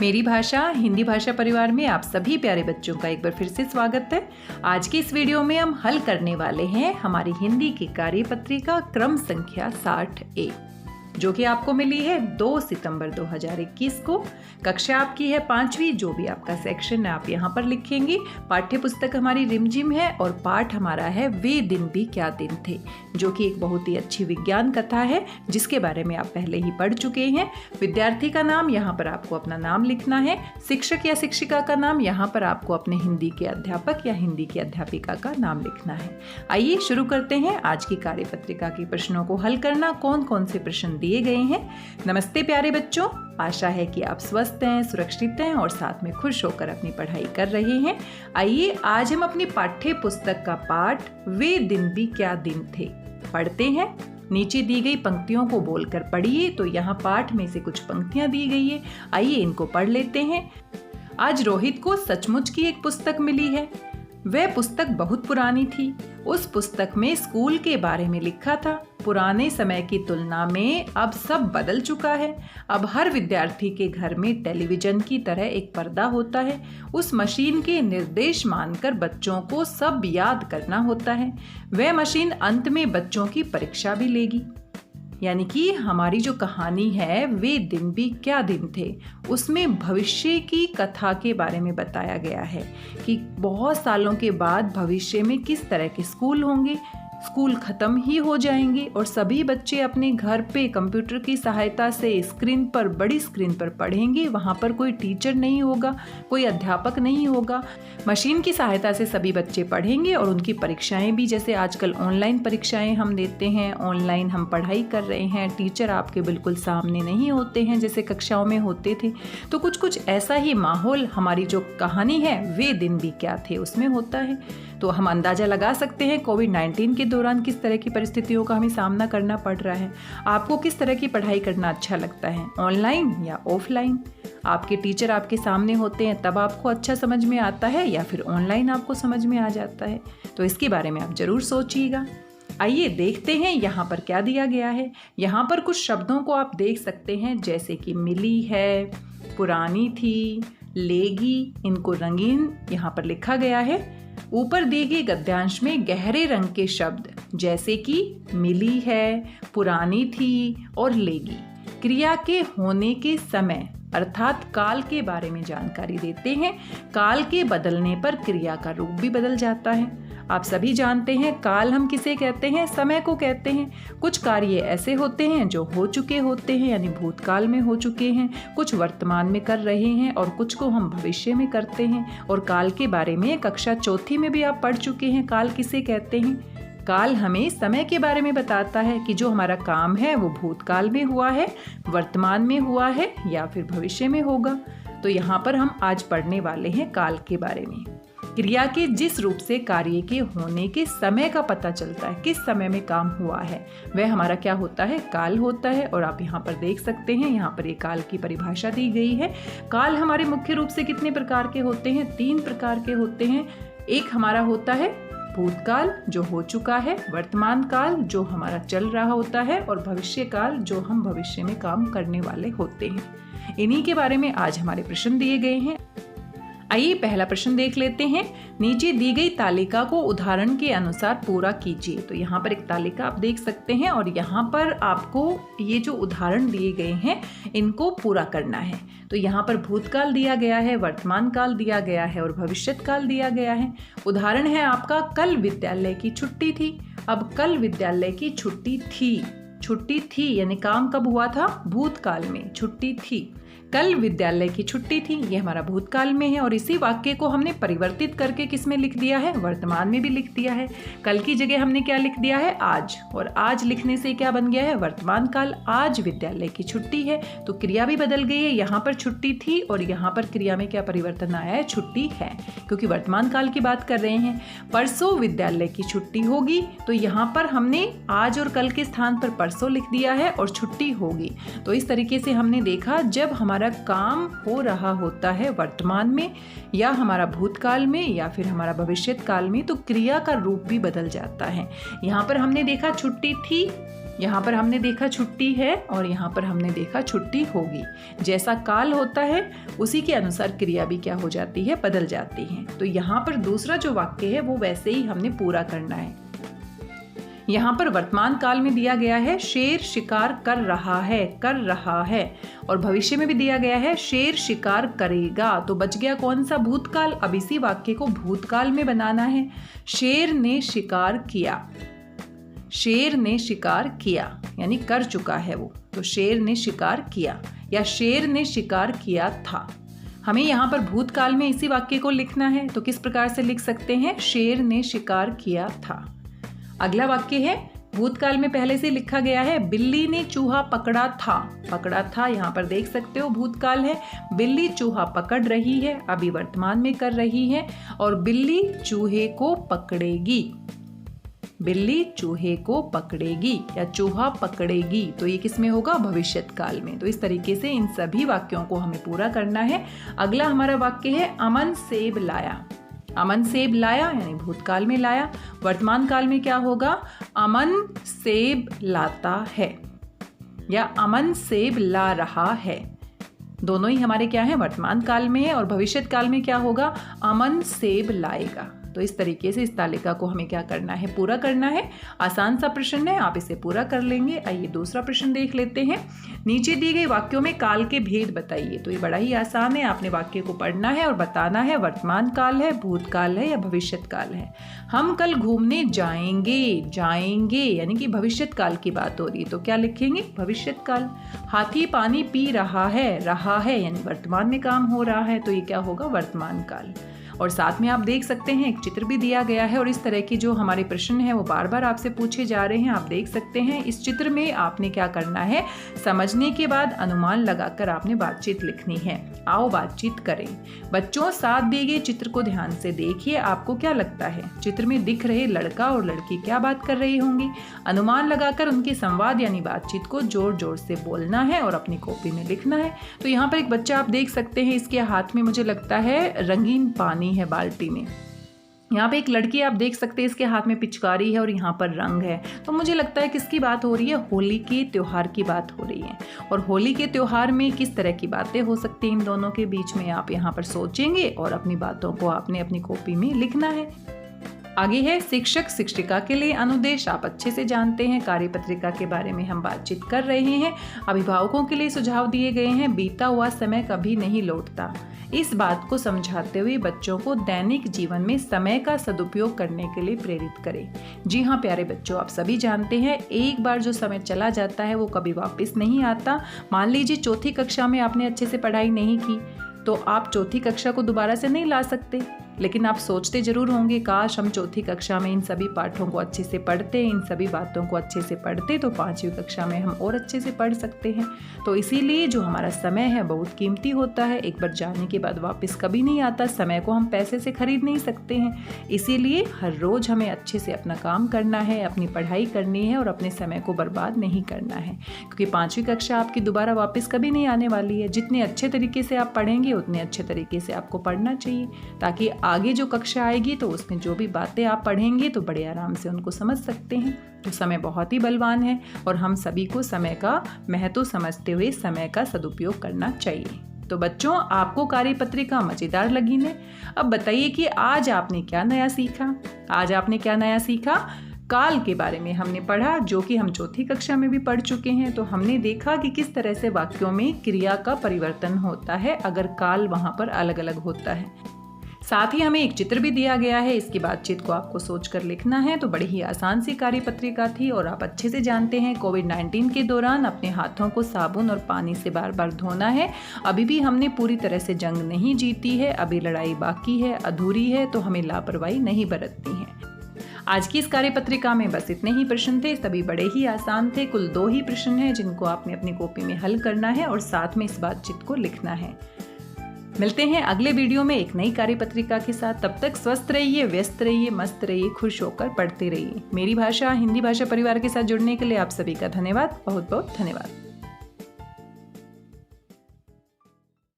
मेरी भाषा हिंदी भाषा परिवार में आप सभी प्यारे बच्चों का एक बार फिर से स्वागत है। आज की इस वीडियो में हम हल करने वाले हैं हमारी हिंदी की कार्यपत्रिका क्रम संख्या 60A, जो कि आपको मिली है 2 सितंबर 2021 को। कक्षा आपकी है 5वीं। जो भी आपका सेक्शन है आप यहाँ पर लिखेंगे। पाठ्य पुस्तक हमारी रिमझिम है और पाठ हमारा है वे दिन भी क्या दिन थे, जो कि एक बहुत ही अच्छी विज्ञान कथा है जिसके बारे में आप पहले ही पढ़ चुके हैं। विद्यार्थी का नाम, यहाँ पर आपको अपना नाम लिखना है। शिक्षक या शिक्षिका का नाम, यहाँ पर आपको अपने हिंदी के अध्यापक या हिंदी की अध्यापिका का नाम लिखना है। आइए शुरू करते हैं आज की कार्यपत्रिका के प्रश्नों को हल करना। कौन कौन से प्रश्न दिए गए हैं। नमस्ते प्यारे बच्चों, आशा है कि आप स्वस्थ हैं, सुरक्षित हैं और साथ में खुश होकर अपनी पढ़ाई कर रहे हैं। आइए आज हम अपनी पाठ्य पुस्तक का पाठ वे दिन भी क्या दिन थे पढ़ते हैं। नीचे दी गई पंक्तियों को बोलकर पढ़िए। तो यहाँ पाठ में से कुछ पंक्तियां दी गई है, आइए इनको पढ़ लेते हैं। आज रोहित को सचमुच की एक पुस्तक मिली है। वह पुस्तक बहुत पुरानी थी। उस पुस्तक में स्कूल के बारे में लिखा था। पुराने समय की तुलना में अब सब बदल चुका है। अब हर विद्यार्थी के घर में टेलीविजन की तरह एक पर्दा होता है। उस मशीन के निर्देश मानकर बच्चों को सब याद करना होता है। वह मशीन अंत में बच्चों की परीक्षा भी लेगी। यानी कि हमारी जो कहानी है वे दिन भी क्या दिन थे, उसमें भविष्य की कथा के बारे में बताया गया है कि बहुत सालों के बाद भविष्य में किस तरह के स्कूल होंगे। स्कूल खत्म ही हो जाएंगे और सभी बच्चे अपने घर पे कंप्यूटर की सहायता से स्क्रीन पर, बड़ी स्क्रीन पर पढ़ेंगे। वहाँ पर कोई टीचर नहीं होगा, कोई अध्यापक नहीं होगा। मशीन की सहायता से सभी बच्चे पढ़ेंगे और उनकी परीक्षाएं भी, जैसे आजकल ऑनलाइन परीक्षाएं हम देते हैं, ऑनलाइन हम पढ़ाई कर रहे हैं। टीचर आपके बिल्कुल सामने नहीं होते हैं जैसे कक्षाओं में होते थे। तो कुछ ऐसा ही माहौल हमारी जो कहानी है वे दिन भी क्या थे उसमें होता है। तो हम अंदाजा लगा सकते हैं कोविड-19 के दौरान किस तरह की परिस्थितियों का हमें सामना करना पड़ रहा है। आपको किस तरह की पढ़ाई करना अच्छा लगता है, ऑनलाइन या ऑफलाइन? आपके टीचर आपके सामने होते हैं तब आपको अच्छा समझ में आता है या फिर ऑनलाइन आपको समझ में आ जाता है? तो इसके बारे में आप जरूर सोचिएगा। आइए देखते हैं यहाँ पर क्या दिया गया है। यहाँ पर कुछ शब्दों को आप देख सकते हैं, जैसे कि मिली है, पुरानी थी, लेगी। इनको रंगीन यहाँ पर लिखा गया है। ऊपर दिए गए गद्यांश में गहरे रंग के शब्द जैसे कि मिली है, पुरानी थी और लेगी क्रिया के होने के समय अर्थात काल के बारे में जानकारी देते हैं। काल के बदलने पर क्रिया का रूप भी बदल जाता है। आप सभी जानते हैं काल हम किसे कहते हैं, समय को कहते हैं। कुछ कार्य ऐसे होते हैं जो हो चुके होते हैं, यानी भूतकाल में हो चुके हैं, कुछ वर्तमान में कर रहे हैं और कुछ को हम भविष्य में करते हैं। और काल के बारे में कक्षा 4 में भी आप पढ़ चुके हैं काल किसे कहते हैं। काल हमें समय के बारे में बताता है कि जो हमारा काम है वो भूतकाल में हुआ है, वर्तमान में हुआ है या फिर भविष्य में होगा। तो यहाँ पर हम आज पढ़ने वाले हैं काल के बारे में। क्रिया के जिस रूप से कार्य के होने के समय का पता चलता है, किस समय में काम हुआ है, वह हमारा क्या होता है, काल होता है। और आप यहाँ पर देख सकते हैं, यहाँ पर एक काल की परिभाषा दी गई है। काल हमारे मुख्य रूप से कितने प्रकार के होते हैं? 3 प्रकार के होते हैं। एक हमारा होता है भूतकाल जो हो चुका है, वर्तमान काल जो हमारा चल रहा होता है और भविष्य काल जो हम भविष्य में काम करने वाले होते हैं। इन्हीं के बारे में आज हमारे प्रश्न दिए गए हैं। आइए पहला प्रश्न देख लेते हैं। नीचे दी गई तालिका को उदाहरण के अनुसार पूरा कीजिए। तो यहाँ पर एक तालिका आप देख सकते हैं और यहाँ पर आपको ये जो उदाहरण दिए गए हैं इनको पूरा करना है। तो यहाँ पर भूतकाल दिया गया है, वर्तमान काल दिया गया है और भविष्यत काल दिया गया है। उदाहरण है आपका कल विद्यालय की छुट्टी थी। अब कल विद्यालय की छुट्टी थी यानी काम कब हुआ था? भूतकाल में छुट्टी थी। कल विद्यालय की छुट्टी थी, ये हमारा भूतकाल में है। और इसी वाक्य को हमने परिवर्तित करके किस में लिख दिया है? वर्तमान में भी लिख दिया है। कल की जगह हमने क्या लिख दिया है? आज। और आज लिखने से क्या बन गया है? वर्तमान काल। आज विद्यालय की छुट्टी है तो क्रिया भी बदल गई है। यहाँ पर छुट्टी थी और यहाँ पर क्रिया में क्या परिवर्तन आया है? छुट्टी है, क्योंकि वर्तमान काल की बात कर रहे हैं। परसों विद्यालय की छुट्टी होगी तो यहाँ पर हमने आज और कल के स्थान पर परसों लिख दिया है और छुट्टी होगी। तो इस तरीके से हमने देखा जब हमारा काम हो रहा होता है वर्तमान में या हमारा भूतकाल में या फिर हमारा भविष्यत काल में, तो क्रिया का रूप भी बदल जाता है। यहाँ पर हमने देखा छुट्टी थी यहाँ पर हमने देखा छुट्टी है और यहाँ पर हमने देखा छुट्टी होगी। जैसा काल होता है उसी के अनुसार क्रिया भी क्या हो जाती है, बदल जाती है। तो यहाँ पर दूसरा जो वाक्य है वो वैसे ही हमने पूरा करना है। यहाँ पर वर्तमान काल में दिया गया है शेर शिकार कर रहा है, और भविष्य में भी दिया गया है शेर शिकार करेगा। तो बच गया कौन सा, भूतकाल। अब इसी वाक्य को भूतकाल में बनाना है। शेर ने शिकार किया, शेर ने शिकार किया यानी कर चुका है वो, तो शेर ने शिकार किया या शेर ने शिकार किया था। हमें यहाँ पर भूतकाल में इसी वाक्य को लिखना है। तो किस प्रकार से लिख सकते हैं, शेर ने शिकार किया था। अगला वाक्य है भूतकाल में पहले से लिखा गया है बिल्ली ने चूहा पकड़ा था। यहाँ पर देख सकते हो भूतकाल है, बिल्ली चूहा पकड़ रही है, अभी वर्तमान में कर रही है, और बिल्ली चूहे को पकड़ेगी, बिल्ली चूहे को पकड़ेगी या चूहा पकड़ेगी। तो ये किस में होगा, भविष्यत काल में। तो इस तरीके से इन सभी वाक्यों को हमें पूरा करना है। अगला हमारा वाक्य है अमन सेब लाया। अमन सेब लाया यानी भूतकाल में लाया। वर्तमान काल में क्या होगा, अमन सेब लाता है या अमन सेब ला रहा है। दोनों ही हमारे क्या है, वर्तमान काल में है। और भविष्यत काल में क्या होगा, अमन सेब लाएगा। तो इस तरीके से इस तालिका को हमें क्या करना है, पूरा करना है। आसान सा प्रश्न है, आप इसे पूरा कर लेंगे। आइए दूसरा प्रश्न देख लेते हैं। नीचे दिए गए वाक्यों में काल के भेद बताइए। तो ये बड़ा ही आसान है, आपने वाक्य को पढ़ना है और बताना है वर्तमान काल है, भूतकाल है या भविष्यत काल है। हम कल घूमने जाएंगे यानी कि भविष्यत काल की बात हो रही है, तो क्या लिखेंगे, भविष्यत काल। हाथी पानी पी रहा है यानी वर्तमान में काम हो रहा है, तो ये क्या होगा, वर्तमान काल। और साथ में आप देख सकते हैं एक चित्र भी दिया गया है, और इस तरह की जो हमारे प्रश्न हैं वो बार बार आपसे पूछे जा रहे हैं। आप देख सकते हैं इस चित्र में आपने क्या करना है, समझने के बाद अनुमान लगाकर आपने बातचीत लिखनी है। आओ बातचीत करें। बच्चों, साथ दिए गए चित्र को ध्यान से देखिए, आपको क्या लगता है चित्र में दिख रहे लड़का और लड़की क्या बात कर रही होंगी। अनुमान लगाकर उनके संवाद यानी बातचीत को जोर जोर से बोलना है और अपनी कॉपी में लिखना है। तो यहाँ पर एक बच्चा आप देख सकते हैं, इसके हाथ में मुझे लगता है रंगीन पानी है बाल्टी में। यहाँ पे एक लड़की आप देख सकते हैं, इसके हाथ में पिचकारी है और यहाँ पर रंग है। तो मुझे लगता है किसकी बात हो रही है, होली के त्योहार की बात हो रही है। और होली के त्योहार में किस तरह की बातें हो सकती हैं इन दोनों के बीच में, आप यहाँ पर सोचेंगे और अपनी बातों को आपने अपनी कॉपी में लिखना है। आगे है शिक्षक शिक्षिका के लिए अनुदेश। आप अच्छे से जानते हैं, कार्यपत्रिका के बारे में हम बातचीत कर रहे हैं। अभिभावकों के लिए सुझाव दिए गए हैं, बीता हुआ समय कभी नहीं लौटता। इस बात को समझाते हुए बच्चों को दैनिक जीवन में समय का सदुपयोग करने के लिए प्रेरित करें। जी हाँ प्यारे बच्चों, आप सभी जानते हैं एक बार जो समय चला जाता है वो कभी वापस नहीं आता। मान लीजिए चौथी कक्षा में आपने अच्छे से पढ़ाई नहीं की, तो आप चौथी कक्षा को दोबारा से नहीं ला सकते, लेकिन आप सोचते जरूर होंगे काश हम चौथी कक्षा में इन सभी पाठों को अच्छे से पढ़ते, इन सभी बातों को अच्छे से पढ़ते, तो पांचवी कक्षा में हम और अच्छे से पढ़ सकते हैं। तो इसीलिए जो हमारा समय है बहुत कीमती होता है, एक बार जाने के बाद वापस कभी नहीं आता। समय को हम पैसे से खरीद नहीं सकते हैं, इसीलिए हर रोज हमें अच्छे से अपना काम करना है, अपनी पढ़ाई करनी है और अपने समय को बर्बाद नहीं करना है, क्योंकि पांचवी कक्षा आपकी दोबारा वापस कभी नहीं आने वाली है। जितने अच्छे तरीके से आप पढ़ेंगे उतने अच्छे तरीके से आपको पढ़ना चाहिए, ताकि आगे जो कक्षा आएगी तो उसमें जो भी बातें आप पढ़ेंगे तो बड़े आराम से उनको समझ सकते हैं। तो समय बहुत ही बलवान है और हम सभी को समय का महत्व समझते हुए समय का सदुपयोग करना चाहिए। तो बच्चों, आपको कार्यपत्रिका मजेदार लगी ने? अब बताइए कि आज आपने क्या नया सीखा। आज आपने क्या नया सीखा? काल के बारे में हमने पढ़ा, जो कि हम चौथी कक्षा में भी पढ़ चुके हैं। तो हमने देखा कि किस तरह से वाक्यों में क्रिया का परिवर्तन होता है अगर काल वहाँ पर अलग अलग होता है। साथ ही हमें एक चित्र भी दिया गया है, इसकी बातचीत को आपको सोचकर लिखना है। तो बड़ी ही आसान सी कार्यपत्रिका थी और आप अच्छे से जानते हैं कोविड-19 के दौरान अपने हाथों को साबुन और पानी से बार बार धोना है। अभी भी हमने पूरी तरह से जंग नहीं जीती है, अभी लड़ाई बाकी है, अधूरी है, तो हमें लापरवाही नहीं बरतनी है। आज की इस कार्यपत्रिका में बस इतने ही प्रश्न थे, सभी बड़े ही आसान थे। कुल 2 ही प्रश्न हैं जिनको आपने अपनी कॉपी में हल करना है और साथ में इस बातचीत को लिखना है। मिलते हैं अगले वीडियो में एक नई कार्यपत्रिका के साथ। तब तक स्वस्थ रहिए, व्यस्त रहिए, मस्त रहिए, खुश होकर पढ़ते रहिए। मेरी भाषा हिंदी भाषा परिवार के साथ जुड़ने के लिए आप सभी का धन्यवाद, बहुत बहुत धन्यवाद।